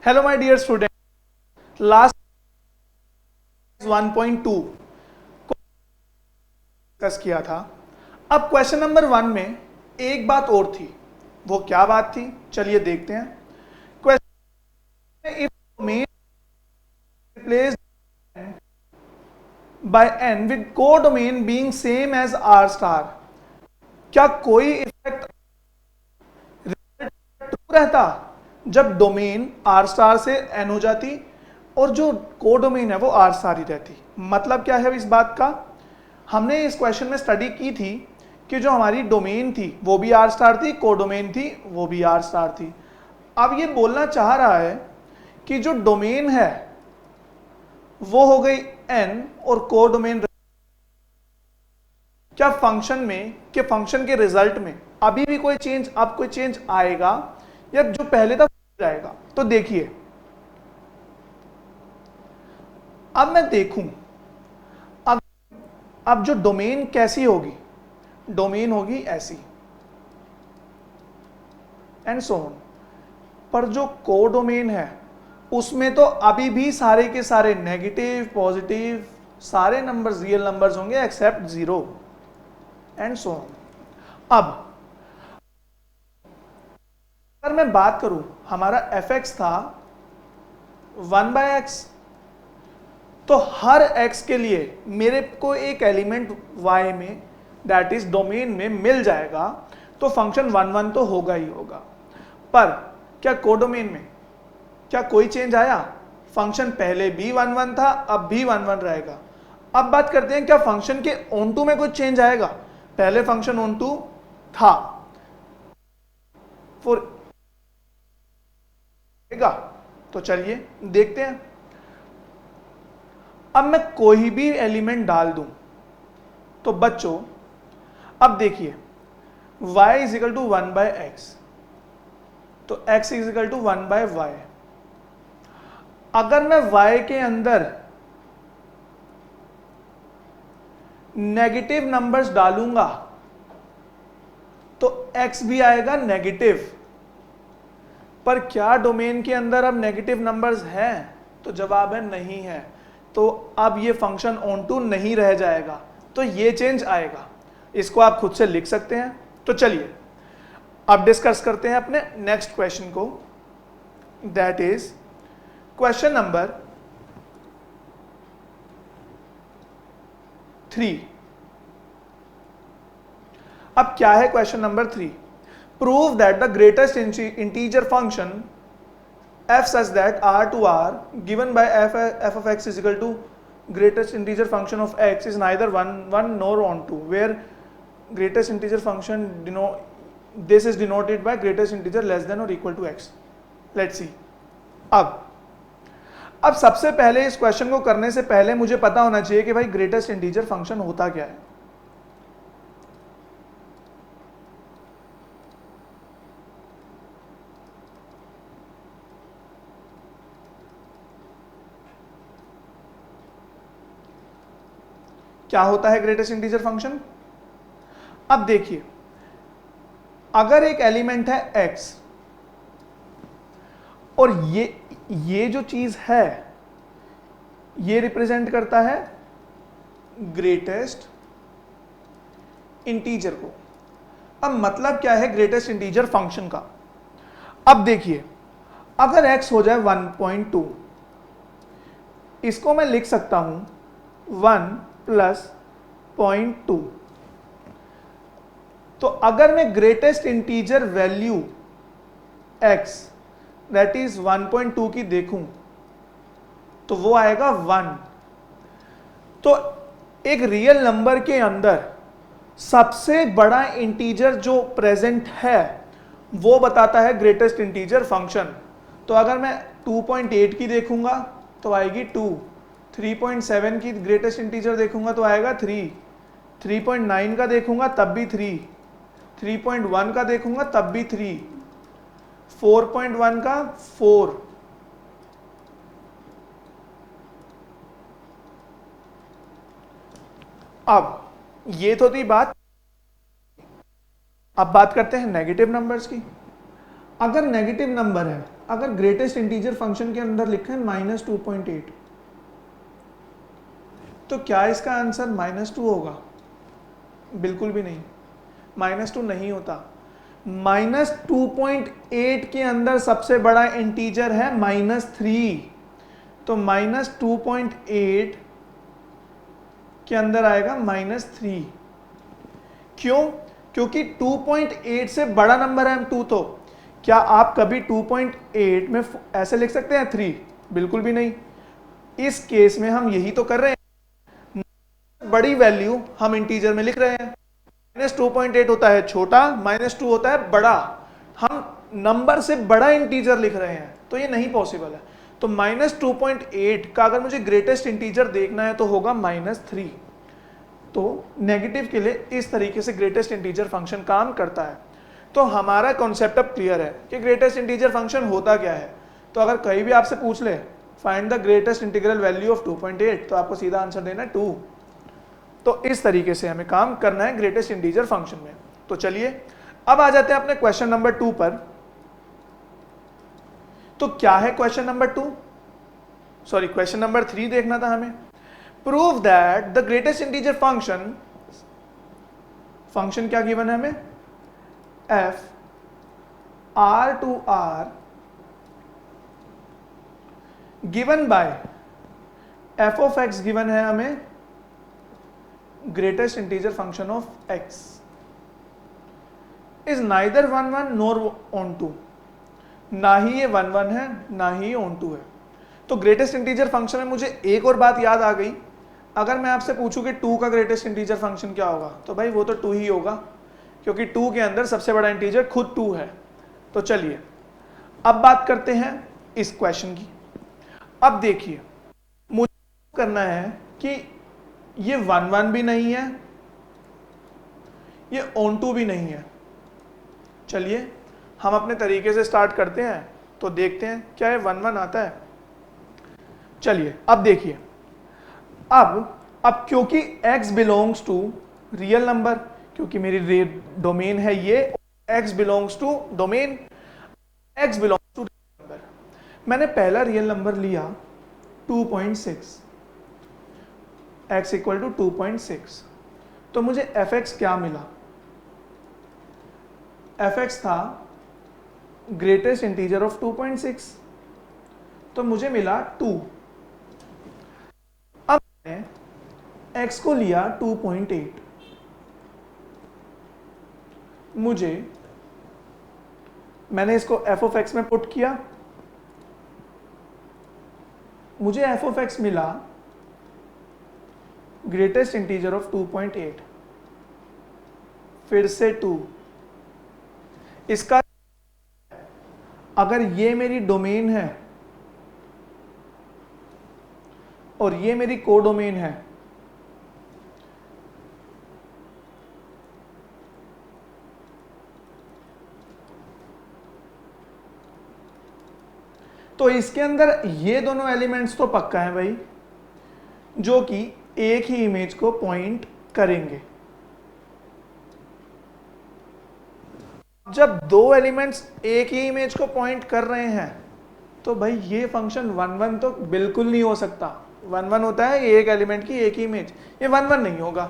Hello my dear student, last 1.2 को discuss किया था। अब क्वेश्चन नंबर 1 में एक बात और थी, वो क्या बात थी चलिए देखते हैं। Question, if domain replaced by n with codomain being same as r star, क्या कोई इफेक्ट ट्रू रहता जब डोमेन r स्टार से n हो जाती और जो कोडोमेन है वो r स्टार ही रहती। मतलब क्या है इस बात का, हमने इस क्वेश्चन में स्टडी की थी कि जो हमारी डोमेन थी वो भी r स्टार थी, कोडोमेन थी वो भी r स्टार थी। अब ये बोलना चाह रहा है कि जो डोमेन है वो हो गई n और कोडोमेन, क्या फंक्शन में के फंक्शन के रिजल्ट में अभी भी कोई चेंज, अब कोई चेंज आएगा या जो पहले था जाएगा। तो देखिए अब मैं देखूं, अब जो डोमेन कैसी होगी, डोमेन होगी ऐसी एंड सो ऑन, पर जो कोडोमेन है उसमें तो अभी भी सारे के सारे नेगेटिव पॉजिटिव सारे नंबर्स रियल नंबर्स होंगे एक्सेप्ट 0 एंड सो ऑन। अब अगर मैं बात करूं, हमारा fx था 1/x, तो हर x के लिए मेरे को एक एलिमेंट y में दैट इज डोमेन में मिल जाएगा, तो फंक्शन 1 तो होगा ही होगा। पर क्या कोडोमेन में क्या कोई चेंज आया? फंक्शन पहले भी 1 था, अब भी 1 रहेगा। अब बात करते हैं क्या फंक्शन के ऑन टू में कुछ चेंज आएगा? पहले फंक्शन ऑन टू था फॉर, तो चलिए देखते हैं। अब मैं कोई भी एलिमेंट डाल दूं तो बच्चों अब देखिए y is equal to 1/x, तो x is equal to 1/y। अगर मैं y के अंदर नेगेटिव नंबर्स डालूंगा तो x भी आएगा नेगेटिव। पर क्या डोमेन के अंदर अब नेगेटिव नंबर्स हैं? तो जवाब है नहीं है। तो अब ये फंक्शन ऑन टू नहीं रह जाएगा, तो ये चेंज आएगा। इसको आप खुद से लिख सकते हैं। तो चलिए अब डिस्कस करते हैं अपने नेक्स्ट क्वेश्चन को, दैट इज क्वेश्चन नंबर 3। अब क्या है question number 3? Prove that the greatest integer function f such that r to r given by f of x is equal to greatest integer function of x is neither 1 nor onto, where greatest integer function this is denoted by greatest integer less than or equal to x. Let's see. अब सबसे पहले इस question को करने से पहले मुझे पता होना चाहिए कि भाई ग्रेटेस्ट इंटीजर फंक्शन होता क्या है। क्या होता है ग्रेटेस्ट इंटीजर फंक्शन? अब देखिए, अगर एक एलिमेंट है x और ये जो चीज है ये रिप्रेजेंट करता है ग्रेटेस्ट इंटीजर को। अब मतलब क्या है ग्रेटेस्ट इंटीजर फंक्शन का? अब देखिए, अगर x हो जाए 1.2, इसको मैं लिख सकता हूं 1 प्लस 0.2। तो अगर मैं greatest integer value x that is 1.2 की देखूं तो वो आएगा 1। तो एक रियल नंबर के अंदर सबसे बड़ा इंटीजर जो प्रेजेंट है वो बताता है ग्रेटेस्ट इंटीजर फंक्शन। तो अगर मैं 2.8 की देखूंगा तो आएगी 2, 3.7 की ग्रेटेस्ट इंटीजर देखूंगा तो आएगा 3, 3.9 का देखूंगा तब भी 3, 3.1 का देखूंगा तब भी 3, 4.1 का 4। अब ये तो थी बात। अब बात करते हैं नेगेटिव नंबर्स की। अगर नेगेटिव नंबर है, अगर ग्रेटेस्ट इंटीजर फंक्शन के अंदर लिखा है -2.8, तो क्या इसका आंसर -2 होगा? बिल्कुल भी नहीं, -2 नहीं होता। -2.8 के अंदर सबसे बड़ा इंटीजर है -3, तो -2.8 के अंदर आएगा -3। क्यों? क्योंकि 2.8 से बड़ा नंबर है 2, तो क्या आप कभी 2.8 में ऐसे लिख सकते हैं 3? बिल्कुल भी नहीं। इस केस में हम यही तो कर रहे हैं, बड़ी वैल्यू हम इंटीजर में लिख रहे हैं। -2.8 होता है छोटा, -2 होता है बड़ा, हम नंबर से बड़ा इंटीजर लिख रहे हैं, तो ये नहीं पॉसिबल है। तो -2.8 का अगर मुझे ग्रेटेस्ट इंटीजर देखना है तो होगा -3। तो नेगेटिव के लिए इस तरीके से ग्रेटेस्ट इंटीजर फंक्शन काम करता है। तो हमारा कॉन्सेप्ट अब क्लियर है कि ग्रेटेस्ट इंटीजर फंक्शन होता क्या है। तो अगर कहीं भी आपसे पूछ ले find the greatest integral value of 2.8, तो आपको सीधा आंसर देना है 2। तो इस तरीके से हमें काम करना है ग्रेटेस्ट इंटीजर फंक्शन में। तो चलिए अब आ जाते हैं अपने क्वेश्चन नंबर 2 पर। तो क्या है question number 2? Sorry, question number 3 देखना था हमें। Prove that the greatest integer function क्या गिवन है हमें? f R given by f of x given है हमें greatest integer function of x is neither 1 1 NOR on 2। ना ही ये 1 1 है, ना ही ये ऑन 2 है। तो ग्रेटेस्ट इंटीजर फंक्शन में मुझे एक और बात याद आ गई। अगर मैं आपसे पूछूं कि 2 का ग्रेटेस्ट इंटीजर फंक्शन क्या होगा, तो भाई वो तो 2 ही होगा, क्योंकि 2 के अंदर सबसे बड़ा इंटीजर खुद 2 है। तो चलिए अब बात करते हैं इस क्वेश्चन की। अब देखिए, मुझे करना है कि ये 1 1 भी नहीं है, ये ऑन 2 भी नहीं है। चलिए हम अपने तरीके से स्टार्ट करते हैं, तो देखते हैं क्या ये 1 1 आता है। चलिए अब देखिए, अब क्योंकि x belongs to real number, क्योंकि मेरी डोमेन है ये, x belongs to domain, x belongs to real number. मैंने पहला रियल नंबर लिया 2.6, x इक्वल टू 2.6, तो मुझे fx क्या मिला? fx था ग्रेटेस्ट इंटीजर ऑफ 2.6, तो मुझे मिला 2। अब मैंने x को लिया 2.8, मैंने इसको f of x में पुट किया, मुझे f of x मिला ग्रेटेस्ट इंटीजर ऑफ 2.8, फिर से 2। इसका अगर ये मेरी डोमेन है और ये मेरी कोडोमेन है, तो इसके अंदर ये दोनों एलिमेंट्स तो पक्का है भाई, जो कि एक ही इमेज को पॉइंट करेंगे। जब दो एलिमेंट्स एक ही इमेज को पॉइंट कर रहे हैं, तो भाई ये फंक्शन 1 1 तो बिल्कुल नहीं हो सकता। 1 1 होता है एक एलिमेंट की एक ही इमेज, ये 1 1 नहीं होगा।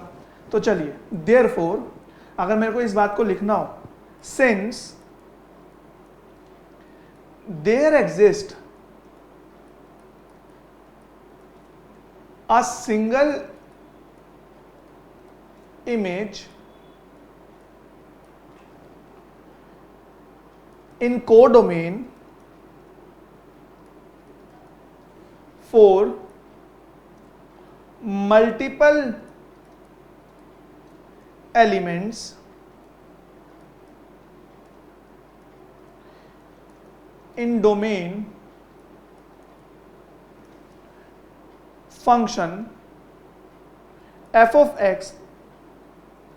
तो चलिए, देयरफॉर अगर मेरे को इस बात को लिखना हो, since there exists a single image in codomain for multiple elements in domain, function f of x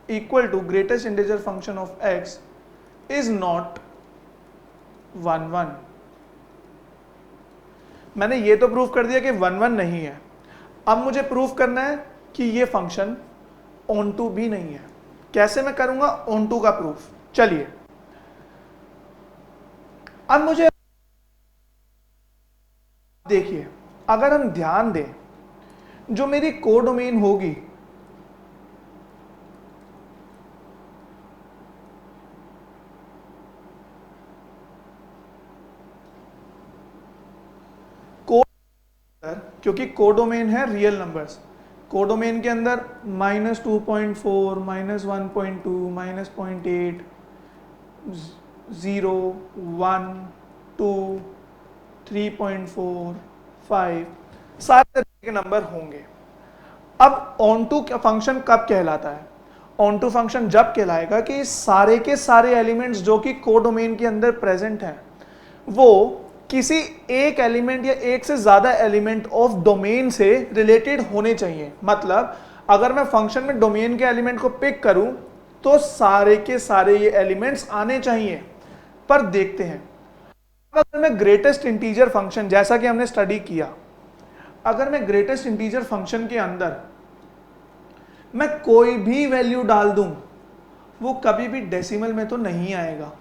equal to greatest integer function of x is not 1 1। मैंने ये तो प्रूफ कर दिया कि 1 1 नहीं है। अब मुझे प्रूफ करना है कि ये फंक्शन ऑन टू भी नहीं है। कैसे मैं करूंगा ऑन टू का प्रूफ? चलिए अब मुझे देखिए, अगर हम ध्यान दें, जो मेरी कोडोमेन होगी क्योंकि कोडोमेन है रियल नंबर्स, कोडोमेन के अंदर -2.4, -1.2, -0.8, 0, 1, 2, 3.4, 5 सारे तरह के नंबर होंगे। अब ऑनटू फंक्शन कब कहलाता है? ऑनटू फंक्शन जब कहलाएगा कि सारे के सारे एलिमेंट्स जो कि कोडोमेन के अंदर प्रेजेंट हैं वो किसी एक एलिमेंट या एक से ज्यादा एलिमेंट ऑफ डोमेन से रिलेटेड होने चाहिए। मतलब अगर मैं फंक्शन में डोमेन के एलिमेंट को पिक करूं तो सारे के सारे ये एलिमेंट्स आने चाहिए। पर देखते हैं, अगर मैं ग्रेटेस्ट इंटीजर फंक्शन, जैसा कि हमने स्टडी किया, अगर मैं ग्रेटेस्ट इंटीजर फंक्शन के अंदर मैं कोई भी वैल्यू डाल दूं, वो कभी भी डेसिमल में तो नहीं आएगा,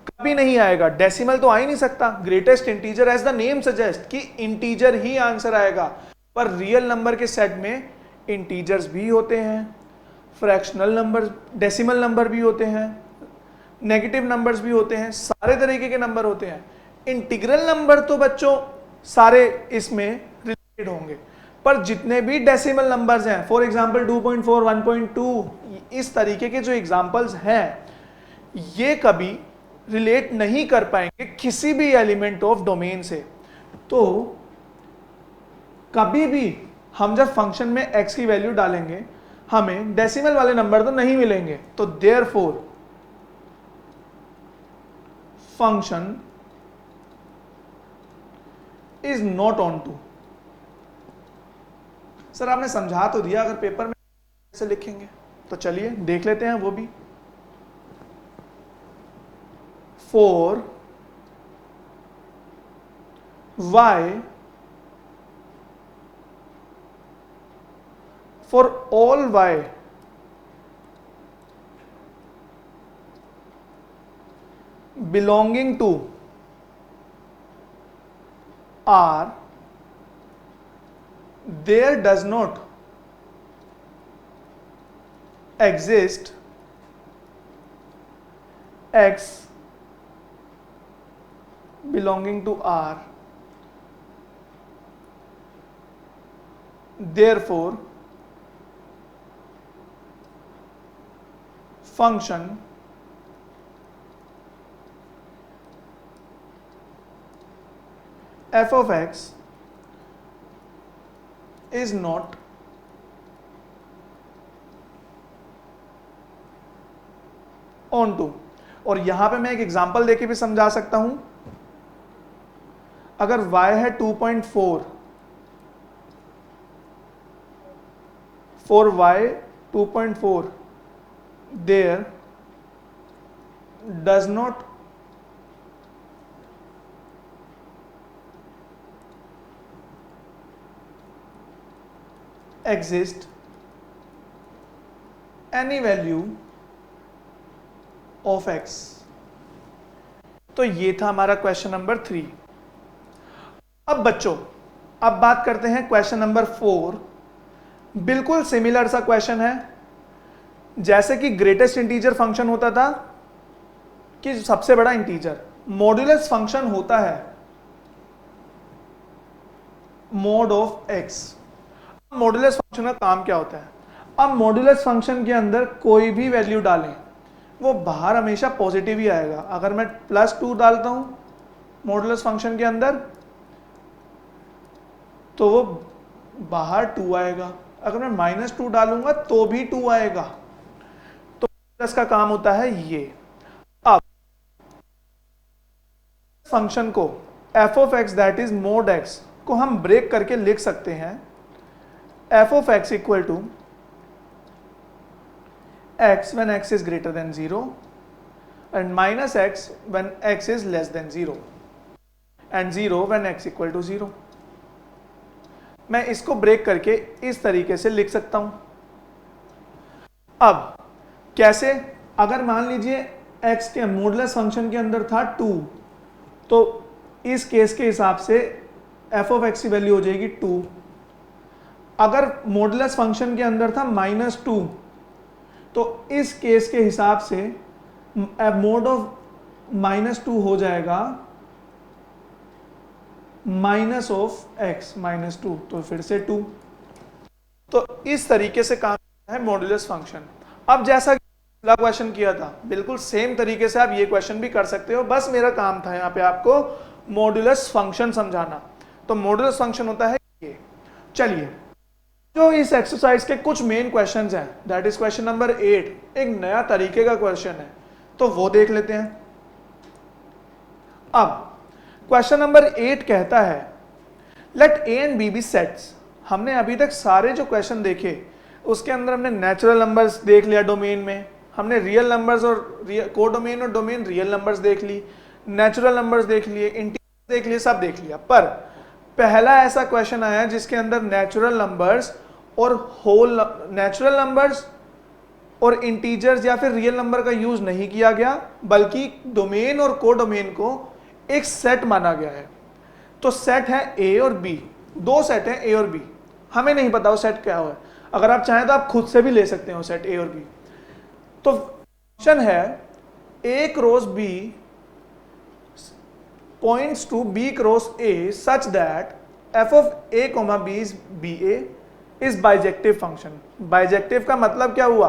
कभी नहीं आएगा। डेसिमल तो आ ही नहीं सकता। Greatest integer as the name suggest कि इंटीजर ही आंसर आएगा। पर रियल नंबर के सेट में इंटीजर्स भी होते हैं, फ्रैक्शनल नंबर, डेसिमल नंबर भी होते हैं, नेगेटिव नंबर्स भी होते हैं, सारे तरीके के नंबर होते हैं। इंटीग्रल नंबर तो बच्चों सारे इसमें रिलेटेड होंगे, पर जितने भी डेसिमल नंबर्स हैं, फॉर एग्जांपल 2.4, 1.2, इस तरीके के जो एग्जांपल्स हैं, ये कभी रिलेट नहीं कर पाएंगे किसी भी एलिमेंट ऑफ डोमेन से। तो कभी भी हम जब फंक्शन में x की वैल्यू डालेंगे हमें डेसिमल वाले नंबर तो नहीं मिलेंगे। तो therefore function is not onto. Sir आपने समझा तो दिया, अगर पेपर में कैसे लिखेंगे तो चलिए देख लेते हैं वो भी। For y, for all y belonging to R, there does not exist x belonging to R, therefore function f of x is not on to। और यहां पे मैं एक एग्जांपल देके भी समझा सकता हूं। अगर y है 2.4, for y 2.4 there does not exist any value of x। तो ये था हमारा क्वेश्चन नंबर 3। अब बच्चों अब बात करते हैं क्वेश्चन नंबर 4। बिल्कुल सिमिलर सा क्वेश्चन है जैसे कि ग्रेटेस्ट इंटीजर फंक्शन होता था कि सबसे बड़ा इंटीजर। मॉड्यूलस फंक्शन होता है mod of x. Modulus function का काम क्या होता है? अब मॉड्यूलस फंक्शन के अंदर कोई भी वैल्यू डालें वो बाहर हमेशा पॉजिटिव ही आएगा। अगर मैं +2 डालता हूं मॉड्यूलस फंक्शन के अंदर तो वो बाहर 2 आएगा। अगर मैं -2 डालूंगा तो भी 2 आएगा। तो प्लस का काम होता है ये। अब फंक्शन को f of x that is mod x को हम ब्रेक करके लिख सकते हैं f of x equal to x when x is greater than 0 and minus x when x is less than 0 and 0 when x equal to 0। मैं इसको break करके इस तरीके से लिख सकता हूं। अब कैसे? अगर मान लीजिए x के मॉडुलस फंक्शन के अंदर था 2, तो इस केस के हिसाब से f ऑफ x की वैल्यू हो जाएगी 2। अगर मॉडुलस फंक्शन के अंदर था -2, तो इस केस के हिसाब से मोड ऑफ -2 हो जाएगा माइनस ऑफ x -2, तो फिर से 2। तो इस तरीके से काम है मॉडुलस फंक्शन। अब जैसा पिछला क्वेश्चन किया था, बिल्कुल सेम तरीके से आप ये क्वेश्चन भी कर सकते हो, बस मेरा काम था यहाँ पे आपको मॉडुलस फंक्शन समझाना। तो मॉडुलस फंक्शन होता है ये। चलिए, जो इस एक्सरसाइज के कुछ मेन क्वेश्चंस हैं, दैट इज क्वेश्चन नंबर 8, एक नया तरीके का क्वेश्चन है, तो वो देख लेते हैं। अब क्वेश्चन नंबर 8 कहता है let A and B be sets. हमने अभी तक सारे जो क्वेश्चन देखे उसके अंदर हमने नेचुरल नंबर्स देख लिया, डोमेन में हमने रियल नंबर्स और को डोमेन और डोमेन रियल नंबर्स देख ली, नेचुरल नंबर्स देख लिए, इंटीजर देख लिए, सब देख लिया। पर पहला ऐसा क्वेश्चन आया है जिसके अंदर नेचुरल नंबर्स और इंटीजर्स या फिर रियल नंबर का यूज नहीं किया गया, बल्कि डोमेन और को डोमेन को एक सेट माना गया है। तो सेट है ए और बी, दो सेट है ए और बी, हमें नहीं पता वो सेट क्या है। अगर आप चाहें तो आप खुद से भी ले सकते हो सेट ए और बी। तो फंक्शन है A cross B points to B cross A such that F of A comma B is B A is bijective function. Bijective का मतलब क्या हुआ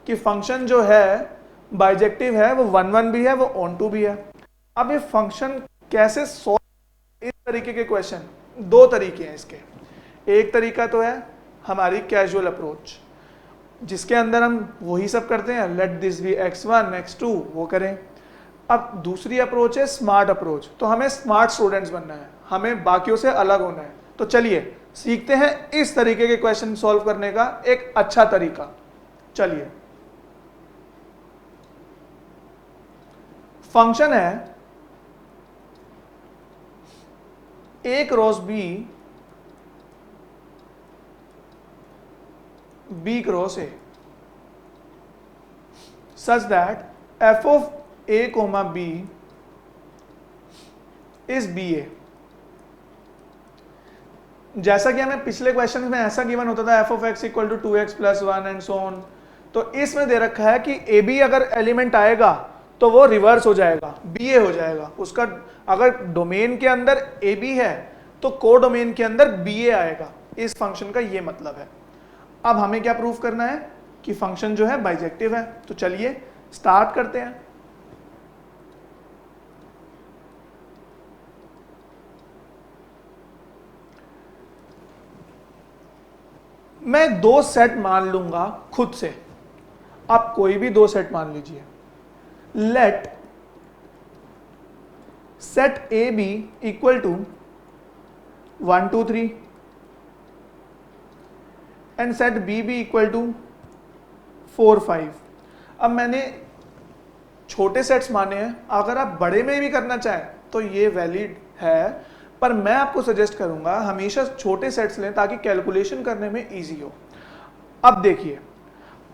कि फंक्शन जो है बाइजेक्टिव है, वो 1 1 भी है, वो ऑन टू भी है। अब ये फंक्शन कैसे सॉल्व, इस तरीके के क्वेश्चन दो तरीके हैं इसके। एक तरीका तो है हमारी कैजुअल अप्रोच, जिसके अंदर हम वही सब करते हैं, let this B x1 x2, वो करें। अब दूसरी अप्रोच है स्मार्ट अप्रोच। तो हमें स्मार्ट स्टूडेंट्स बनना है, हमें बाकियों से अलग होना है। तो चलिए सीखते हैं इस तरीके के क्वेश्चन सॉल्व करने का एक अच्छा तरीका। चलिए, फंक्शन है A cross B B cross A such that F of A comma B is B A. जैसा कि हमें पिछले क्वेश्चन में ऐसा गिवन होता था F of X equal to 2x plus 1 and so on, तो इसमें दे रखा है कि ए बी अगर एलिमेंट आएगा तो वो रिवर्स हो जाएगा, बी ए हो जाएगा उसका। अगर डोमेन के अंदर ए बी है तो को डोमेन के अंदर बी ए आएगा। इस फंक्शन का ये मतलब है। अब हमें क्या प्रूफ करना है कि फंक्शन जो है बाइजेक्टिव है। तो चलिए स्टार्ट करते हैं। मैं दो सेट मान लूंगा खुद से, आप कोई भी दो सेट मान लीजिए। Let set A be equal to 1 2 3 and set B be equal to 4 5। अब मैंने छोटे सेट्स माने हैं, अगर आप बड़े में भी करना चाहें तो ये वैलिड है, पर मैं आपको सजेस्ट करूंगा हमेशा छोटे सेट्स लें ताकि कैलकुलेशन करने में इजी हो। अब देखिए,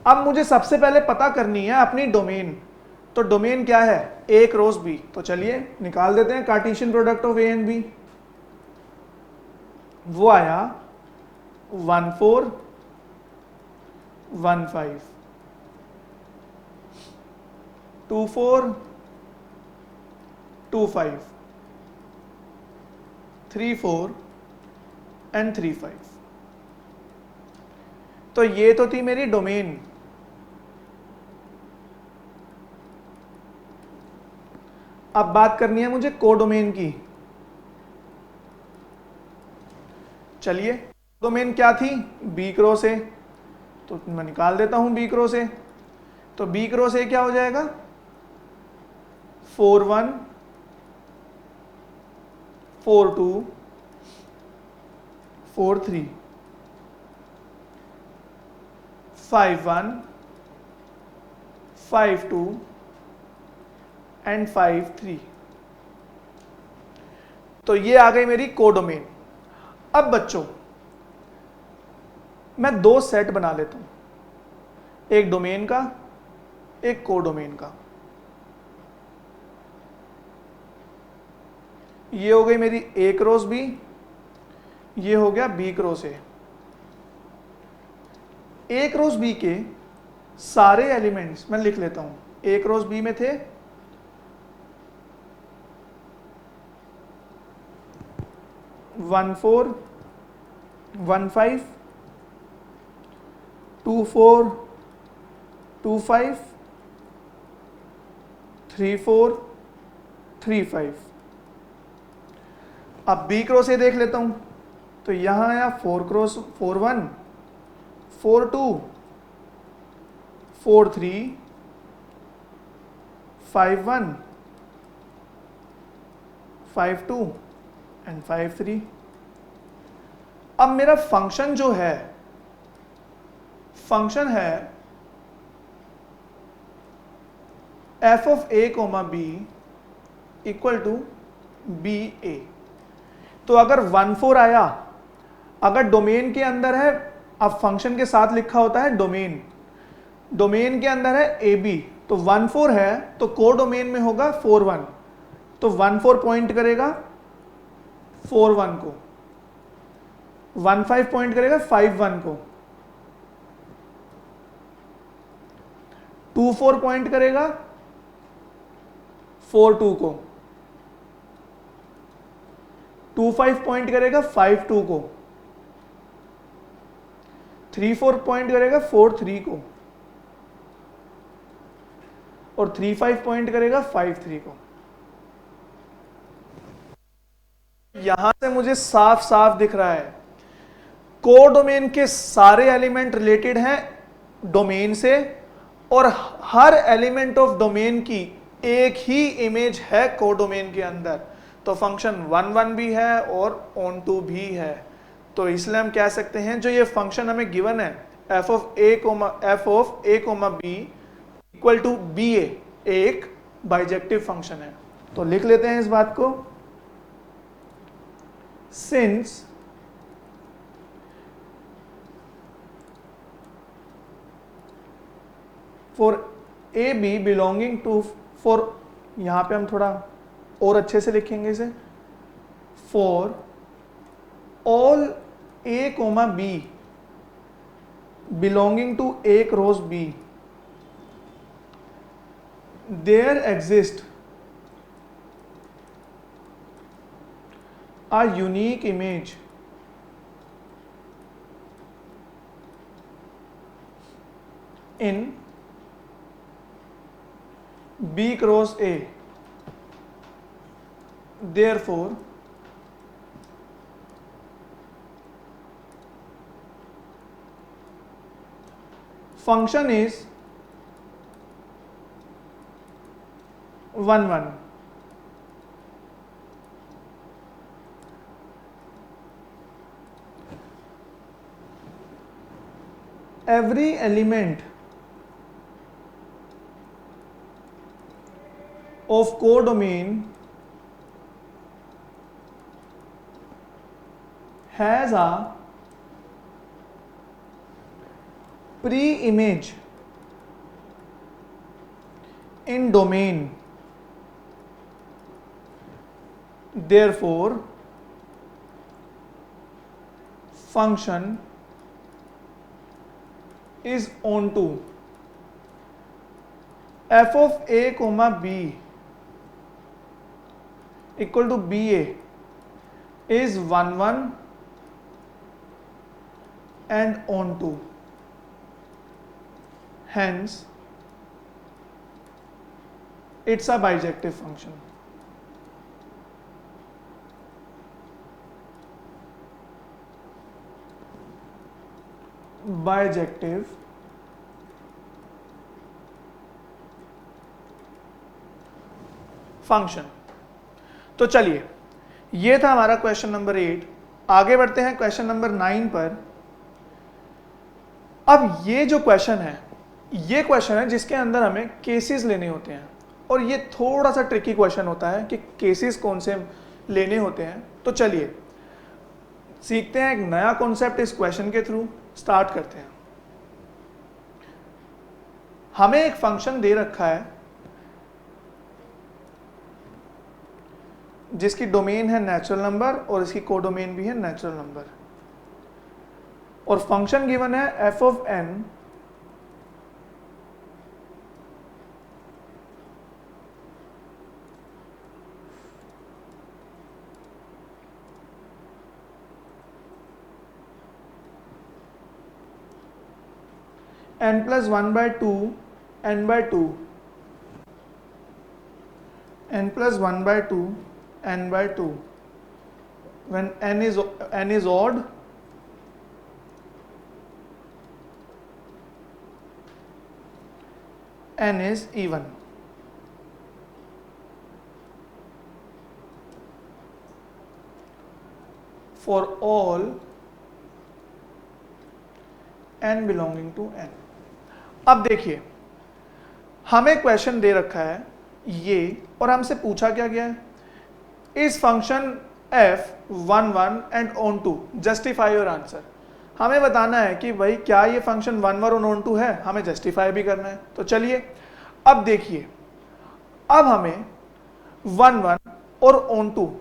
अब मुझे सबसे पहले पता करनी है अपनी डोमेन। तो डोमेन क्या है, ए क्रॉस बी। तो चलिए निकाल देते हैं Cartesian product of A and B. वो आया 1 4 1 5 2 4 2 5 3 4 एंड 3 5। तो ये तो थी मेरी डोमेन। अब बात करनी है मुझे कोडोमेन की। चलिए, डोमेन क्या थी, बी क्रॉस ए। तो मैं निकाल देता हूं बी क्रॉस ए। तो बी क्रॉस ए क्या हो जाएगा, 4 1 4 2 4 3 5 1 5 2 एंड 5 3। तो ये आ गई मेरी कोडोमेन। अब बच्चों मैं दो सेट बना लेता हूं, एक डोमेन का एक कोडोमेन का। ये हो गई मेरी ए क्रॉस बी, ये हो गया B cross A cross B के सारे एलिमेंट्स मैं लिख लेता हूं, ए क्रॉस बी में थे 1 4 1 5 2 4 2 5 3 4 3 5। अब बी क्रॉस ए देख लेता हूं, तो यहां आया 4 क्रॉस 4 1 4 2 4 3 5 1 5 2 एंड 5 3। अब मेरा फंक्शन जो है, फंक्शन है F of A comma B equal to B A. तो अगर 1 4 आया, अगर डोमेन के अंदर है, अब फंक्शन के साथ लिखा होता है डोमेन, डोमेन के अंदर है ए बी, तो 1 4 है तो को डोमेन में होगा 4 1, तो 1 4 पॉइंट करेगा 4 1 को, 1 5 पॉइंट करेगा 5 1 को, 2 4 पॉइंट करेगा 4 2 को, 2 5 पॉइंट करेगा 5 2 को, 3 4 पॉइंट करेगा 4 3 को, और 3 5 पॉइंट करेगा 5 3 को। यहां से मुझे साफ साफ दिख रहा है को डोमेन के सारे एलिमेंट रिलेटेड हैं डोमेन से, और हर एलिमेंट ऑफ डोमेन की एक ही इमेज है को डोमेन के अंदर। तो फंक्शन 1 1 भी है और ऑन टू भी है। तो इसलिए हम कह सकते हैं जो ये फंक्शन हमें गिवन है F of A comma B equal to B A, एक बाइजेक्टिव फंक्शन है। तो लिख लेते हैं इस बात को, since for A B belonging to, for, यहां पे हम थोड़ा और अच्छे से लिखेंगे इसे, for all A comma B belonging to A cross B there exist a unique image in B cross A. Therefore, function is 1 1. Every element of codomain has a pre-image in domain. Therefore, function is onto f of a comma b equal to ba is 1 1 and onto, hence it's a bijective function. Bijective function. तो चलिए, ये था हमारा question number 8। आगे बढ़ते हैं question number 9 पर। अब ये जो क्वेश्चन है, ये क्वेश्चन है जिसके अंदर हमें केसेस लेने होते हैं, और ये थोड़ा सा ट्रिकी क्वेश्चन होता है कि केसेस कौन से लेने होते हैं। तो चलिए सीखते हैं एक नया कॉन्सेप्ट इस क्वेश्चन के थ्रू। स्टार्ट करते हैं। हमें एक फंक्शन दे रखा है जिसकी डोमेन है नेचुरल नंबर और इसकी कोडोमेन भी है नेचुरल नंबर, और फंक्शन गिवन है F of N n plus 1 by 2 n by 2 n plus 1 by 2 n by 2 when n is odd n is even. For all n belonging to n. अब देखिए, हमें question दे रखा है ये, और हमसे पूछा क्या गया है, इस function f 1 1 and onto justify your answer. हमें बताना है कि भाई क्या ये फंक्शन 1 1 और ऑन टू है, हमें जस्टिफाई भी करना है. तो चलिए अब देखिए, अब हमें 1 1 और ऑन टू,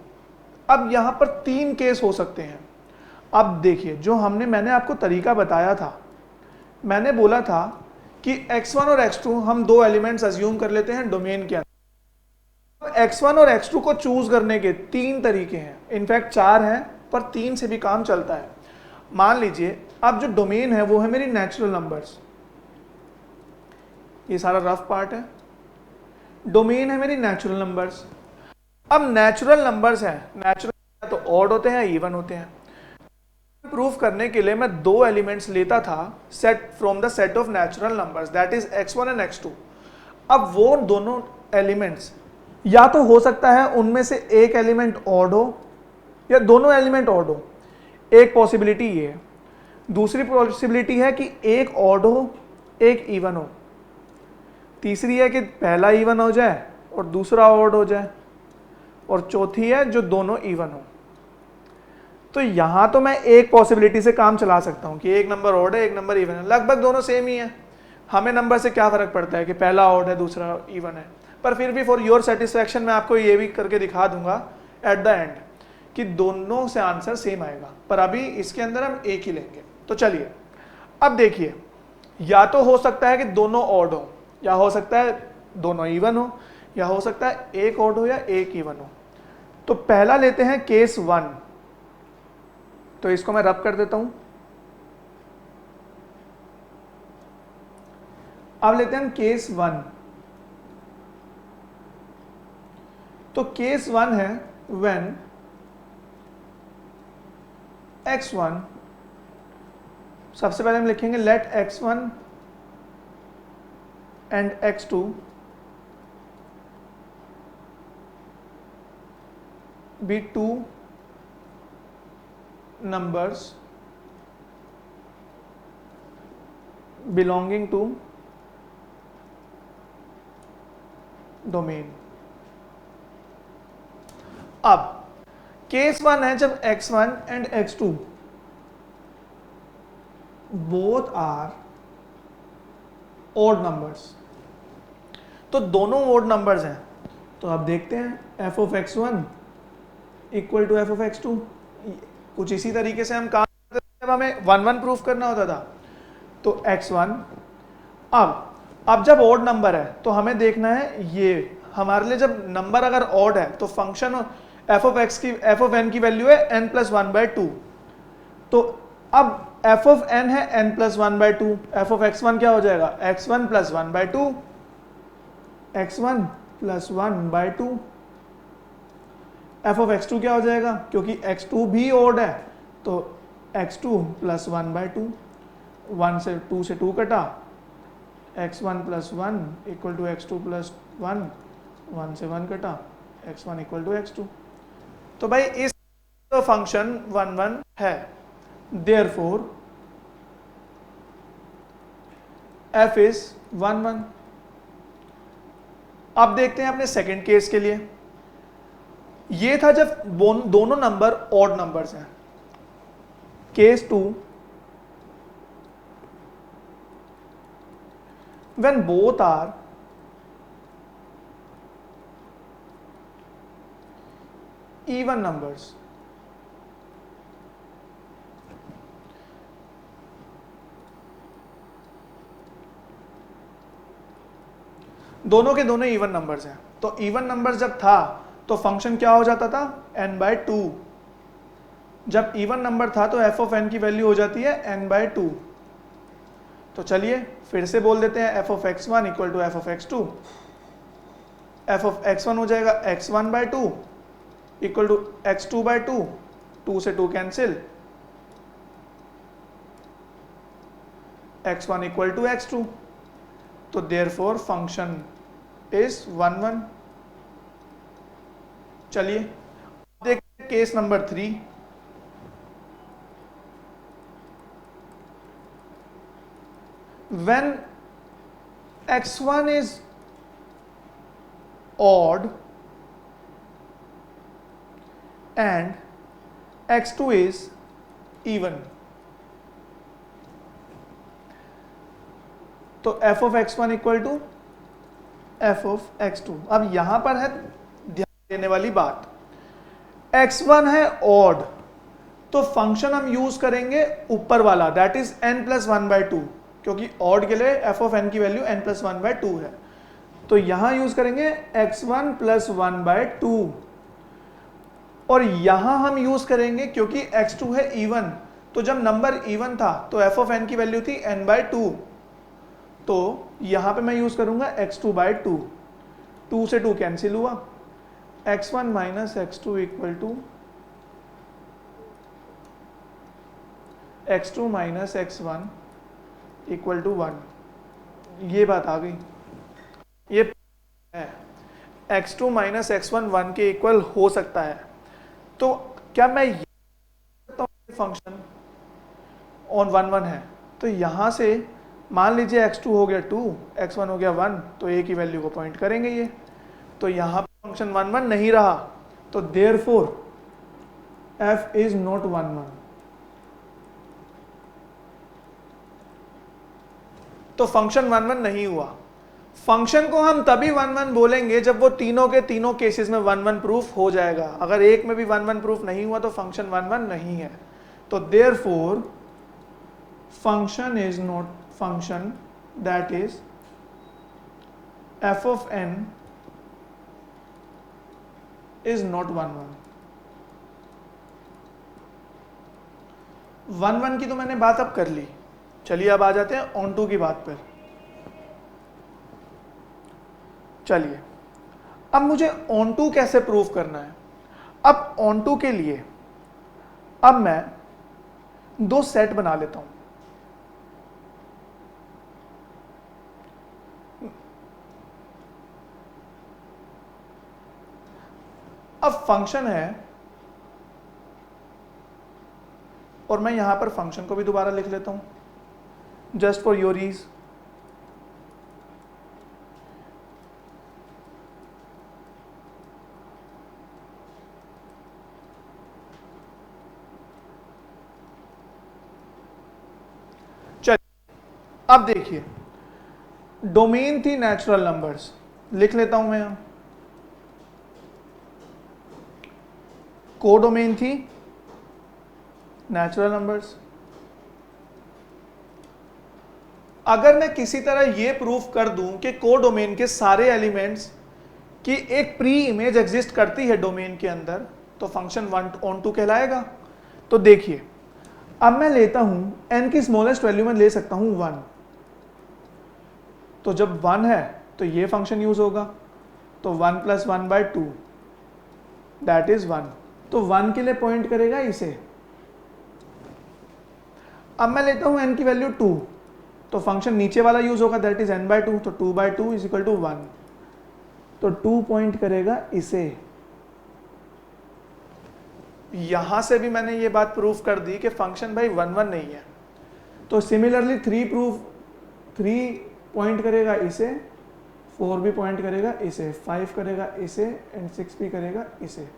अब यहां पर 3 केस हो सकते हैं. अब देखिए, जो मैंने आपको तरीका बताया था, मैंने बोला था कि x1 और x2 हम दो एलिमेंट्स अज्यूम कर लेते हैं डोमेन के अंदर. x1 और x2 को चूज करने के 3 तरीके हैं, इनफैक्ट 4 हैं, पर 3 से भी काम चलता है. मान लीजिए अब जो डोमेन है वो है मेरी नेचुरल नंबर्स, ये सारा रफ पार्ट है. डोमेन है मेरी नेचुरल नंबर्स. अब नेचुरल नंबर्स है, नेचुरल तो ऑड होते हैं, इवन होते हैं. प्रूफ करने के लिए मैं दो एलिमेंट्स लेता था set from the set of natural numbers, that is x1 and x2. अब वो दोनों एलिमेंट्स या तो हो सकता है उनमें से एक एलिमेंट ऑड हो या दोनों एलिमेंट ऑड हो. एक पॉसिबिलिटी ये है. दूसरी पॉसिबिलिटी है कि एक ऑड हो एक इवन हो. तीसरी है कि पहला इवन हो जाए और दूसरा ऑड हो जाए. और चौथी है जो दोनों इवन हो. तो यहां तो मैं एक पॉसिबिलिटी से काम चला सकता हूं कि एक नंबर ऑड है एक नंबर इवन है, लगभग दोनों सेम ही है. हमें नंबर से क्या फर्क पड़ता है कि पहला ऑड है दूसरा इवन है. पर फिर भी फॉर योर सेटिस्फैक्शन मैं आपको ये भी करके दिखा दूंगा एट द एंड कि दोनों से आंसर सेम आएगा. पर अभी इसके अंदर हम एक ही लेंगे. तो चलिए अब देखिए, या तो हो सकता है कि दोनों ऑड हो, या हो सकता है दोनों इवन हो, या हो सकता है एक ऑड हो या एक इवन हो. तो पहला लेते हैं केस 1. तो इसको मैं रब कर देता हूं. अब लेते हैं केस 1. तो केस 1 है व्हेन x1, सबसे पहले हम लिखेंगे let x1 and x2 be two numbers belonging to domain. अब केस 1 है जब x1 and x2 both are odd numbers. तो दोनों odd numbers हैं. तो अब देखते हैं f of x1 equal to f of x2. कुछ इसी तरीके से हम काम करते थे जब हमें 1 1 प्रूफ करना होता था. तो x1, अब जब ऑड नंबर है तो हमें देखना है, ये हमारे लिए जब नंबर अगर ऑड है तो फंक्शन f of n की वैल्यू है n plus 1 by 2. तो अब f of n है n plus 1 by 2. f of x1 क्या हो जाएगा, x1 plus 1 by 2, x1 plus 1 by 2. f of x2 क्या हो जाएगा, क्योंकि x2 भी ऑड है तो x2 plus 1 by 2. 1 से 2 से 2 कटा, x1 plus 1 equal to x2 plus 1, 1 से 1 कटा, x1 इक्वल टू x2. तो भाई इस फंक्शन 1 1 है. Therefore f is 1 1. अब देखते हैं अपने सेकंड केस के लिए. ये था जब दोनों नंबर ऑड नंबर्स हैं. Case 2, when both are even numbers, दोनों के दोनों इवन नंबर्स हैं। तो इवन नंबर जब था तो फंक्शन क्या हो जाता था, n/2। जब इवन नंबर था तो f ऑफ n की वैल्यू हो जाती है n/2। तो चलिए फिर से बोल देते हैं f of x1 equal to f of x2। f of x1 हो जाएगा x1/2 इक्वल टू x2/2, 2 से 2 cancel, x1 equal to x2। तो देयरफॉर फंक्शन इज 1 1। चलिए देखते हैं case number 3। when x1 is odd and x2 is even, तो f of x1 equal to f of x2। अब यहां पर है ध्यान देने वाली बात, x1 है odd तो फंक्शन हम यूज करेंगे ऊपर वाला, दैट इज n+1/2, क्योंकि odd के लिए f of n की वैल्यू n+1/2 है। तो यहां यूज करेंगे x1 + 1/2, और यहां हम यूज करेंगे क्योंकि x2 है इवन, तो जब नंबर इवन था तो f of n की वैल्यू थी n/2, तो यहां पे मैं यूज करूंगा x2/2, 2 से 2 कैंसिल हुआ, x1 - x2 equal to x2 - x1 equal to 1। ये बात आ गई, ये है x2 - x1 1 के इक्वल हो सकता है। तो क्या मैं फंक्शन ऑन 1 1 है, तो यहां से मान लीजिए x2 हो गया 2, x1 हो गया 1, तो a की वैल्यू को पॉइंट करेंगे ये, तो यहां पर फंक्शन 1 1 नहीं रहा, तो देयरफॉर f इज नॉट 1 1। तो फंक्शन 1 1 नहीं हुआ। फंक्शन को हम तभी 1 1 बोलेंगे जब वो तीनों के तीनों केसेस में 1 1 प्रूफ हो जाएगा। अगर एक में भी 1 1 प्रूफ नहीं हुआ तो फंक्शन 1 1 नहीं है। तो therefore function is not function that is f of n is not 1 1। 1 1 की तो मैंने बात अब कर ली। चलिए अब आ जाते हैं ऑन टू की बात पर। चलिए अब मुझे ऑन टू कैसे प्रूफ करना है। अब ऑन टू के लिए अब मैं दो सेट बना लेता हूं। अब फंक्शन है और मैं यहां पर फंक्शन को भी दोबारा लिख लेता हूं जस्ट फॉर योर ईज। अब देखिए डोमेन थी नेचुरल नंबर्स, लिख लेता हूं मैं यहां। कोडोमेन थी नेचुरल नंबर्स। अगर मैं किसी तरह यह प्रूफ कर दूं कि कोडोमेन के सारे एलिमेंट्स की एक प्री इमेज एग्जिस्ट करती है डोमेन के अंदर, तो फंक्शन ऑन टू कहलाएगा। तो देखिए अब मैं लेता हूं n की स्मॉलेस्ट वैल्यू में ले सकता हूं 1, तो जब 1 है तो ये फंक्शन यूज होगा, तो 1 + 1/2 दैट इज 1, तो 1 के लिए पॉइंट करेगा इसे। अब मैं लेता हूं n की वैल्यू 2, तो फंक्शन नीचे वाला यूज होगा दैट इज n/2, तो 2/2 इज इक्वल टू 1, तो 2 पॉइंट करेगा इसे। यहां से भी मैंने ये बात प्रूफ कर दी कि फंक्शन भाई 1 1 नहीं है। तो सिमिलरली 3 पॉइंट करेगा इसे, 4 भी पॉइंट करेगा इसे, 5 करेगा इसे, एंड 6 भी करेगा इसे,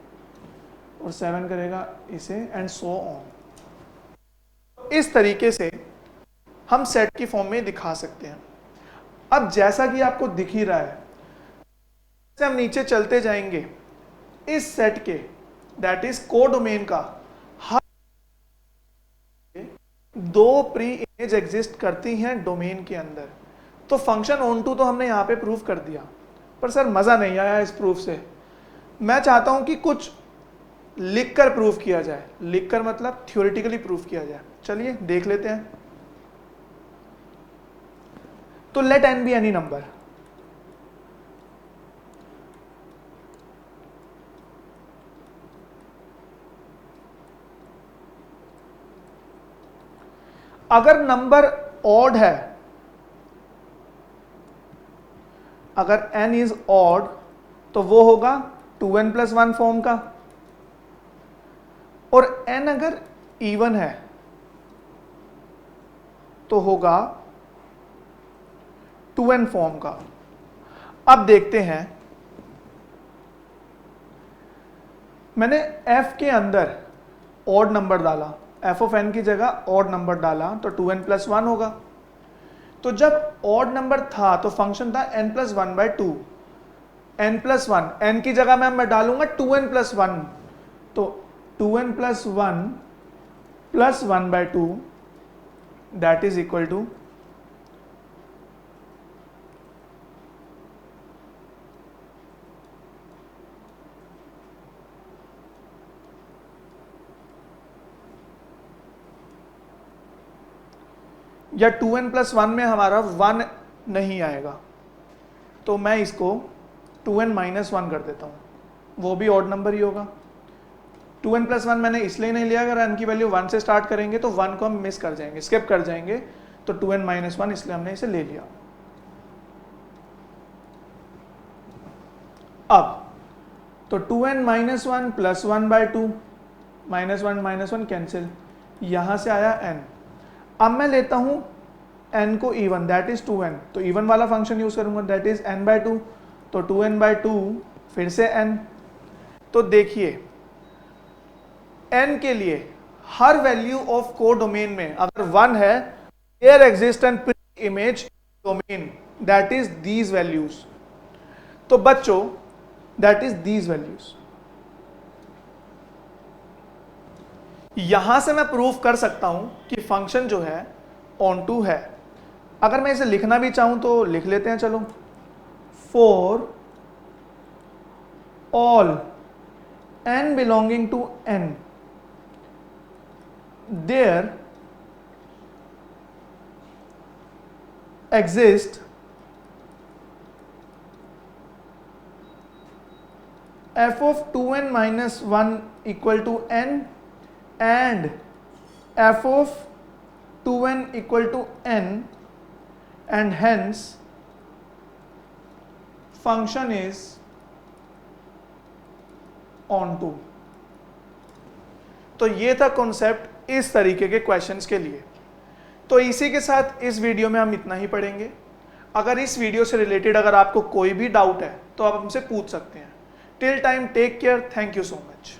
और 7 करेगा इसे, एंड सो ऑन। इस तरीके से हम सेट की फॉर्म में दिखा सकते हैं। अब जैसा कि आपको दिख ही रहा है, हम नीचे चलते जाएंगे, इस सेट के दैट इज कोडोमेन का हर दो प्री इमेज एग्जिस्ट करती हैं डोमेन के अंदर। तो फंक्शन ऑन टू तो हमने यहां पे प्रूफ कर दिया, पर सर मजा नहीं आया इस प्रूफ से। मैं चाहता हूं कि कुछ लिखकर प्रूफ किया जाए, लिखकर मतलब थ्योरेटिकली प्रूफ किया जाए। चलिए देख लेते हैं। तो let n be any number. अगर नंबर ऑड है, अगर n इज ऑड तो वो होगा 2n+1 फॉर्म का, और n अगर इवन है तो होगा 2n फॉर्म का। अब देखते हैं, मैंने f के अंदर ऑड नंबर डाला, f ऑफ n की जगह ऑड नंबर डाला तो 2n+1 होगा। तो जब ऑड नंबर था तो फंक्शन था n+1/2, n+1, n की जगह मैं डालूंगा 2n+1, तो 2n+1 + 1/2 that is equal to या 2n+1 में हमारा 1 नहीं आएगा तो मैं इसको 2n-1 कर देता हूं, वो भी ऑड नंबर ही होगा। 2n+1 मैंने इसलिए नहीं लिया, अगर n की वैल्यू 1 से स्टार्ट करेंगे तो 1 को हम मिस कर जाएंगे, स्किप कर जाएंगे, तो 2n-1 इसलिए हमने इसे ले लिया। अब तो 2n-1 + 1/2, -1 कैंसिल, यहां से आया n। अब मैं लेता हूं n को इवन, दैट इज 2n, तो इवन वाला फंक्शन यूज करूंगा, दैट इज n/2, तो 2n/2 फिर से n। तो देखिए n के लिए हर वैल्यू ऑफ कोडोमेन में अगर 1 है, there exist an pre image domain that is these values. तो बच्चों दैट इज दीज वैल्यूज। यहां से मैं प्रूफ कर सकता हूं कि फंक्शन जो है ऑन टू है। अगर मैं इसे लिखना भी चाहूं तो लिख लेते हैं, चलो। For all n belonging to n, there exist f of 2n-1 equal to n and f of 2n equal to n, and hence function is on to। तो ये था कॉन्सेप्ट इस तरीके के क्वेश्चंस के लिए। तो इसी के साथ इस वीडियो में हम इतना ही पढ़ेंगे। अगर इस वीडियो से रिलेटेड अगर आपको कोई भी डाउट है तो आप हमसे पूछ सकते हैं। Till time take care, thank you so much.